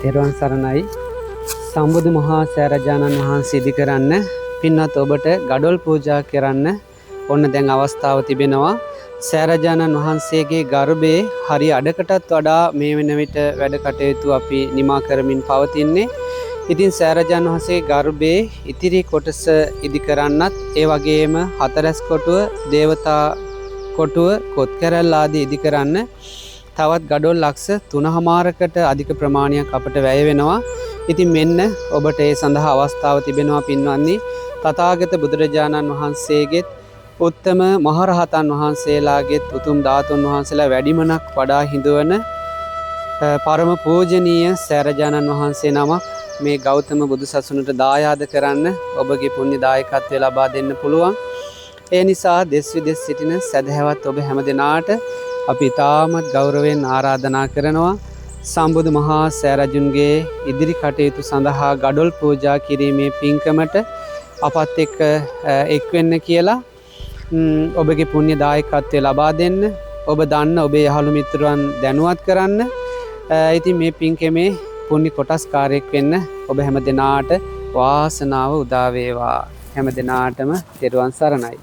තෙරුවන් සරණයි. සම්බුදු මහා සෑරජාණන් වහන්සේ ඉදි කරන්න පින්වත් ඔබට ගඩොල් පූජා කරන්න ඔන්න දැන් අවස්ථාව තිබෙනවා. සෑරජාණන් වහන්සේගේ ගර්භයේ හරි අඩකටත් වඩා මේ වෙන විට වැඩ කටයුතු අපි නිමා කරමින් පවතින්නේ. ඉතින් සෑරජාණන් වහන්සේ ගර්භයේ ඉතිරි කොටස ඉදි කරන්නත් ඒ වගේම හතරැස් කොටුව, දේවතා කොටුව, කොත් කැරැල්ල ආදී ඉදි කරන්න තවත් ගඩොල් ලක්ෂ 3මාරකට අධික ප්‍රමාණයක් අපට වැය වෙනවා. ඉතින් මෙන්න ඔබට ඒ සඳහා අවස්ථාව තිබෙනවා පින්වත්නි. තථාගත බුදුරජාණන් වහන්සේගෙත් උත්තම මහරහතන් වහන්සේලාගෙත් උතුම් ධාතුන් වහන්සේලා වැඩිමනක් වඩා හිඳවන පරම පූජනීය සෑරජාණන් වහන්සේ නමක් මේ ගෞතම බුදුසසුනට දායාද කරන්න ඔබගේ පුණ්‍ය දායකත්වය ලබා දෙන්න පුළුවන්. ඒ නිසා දෙස් විදෙස් සිටින සදහැවත් ඔබ හැම දෙනාට අපි ඉතාමත් ගෞරවයෙන් ආරාධනා කරනවා සම්බුදු මහා සෑරජුන්ගේ ඉදිරි කටයුතු සඳහා ගඩොල් පූජා කිරීමේ පින්කමට අපත් එක්ක එක්වෙන්න කියලා ඔබගේ පුණ්‍ය දායකත්වය ලබා දෙන්න, ඔබ දන්න ඔබේ යහළු මිත්‍රයන් දැනුවත් කරන්න. ඉතින් මේ පින්කමේ පුණ්‍ය කොටස්කාරයෙක් වෙන්න ඔබ හැම දෙනාට වාසනාව උදා වේවා. හැම දෙනාටම තෙරුවන් සරණයි.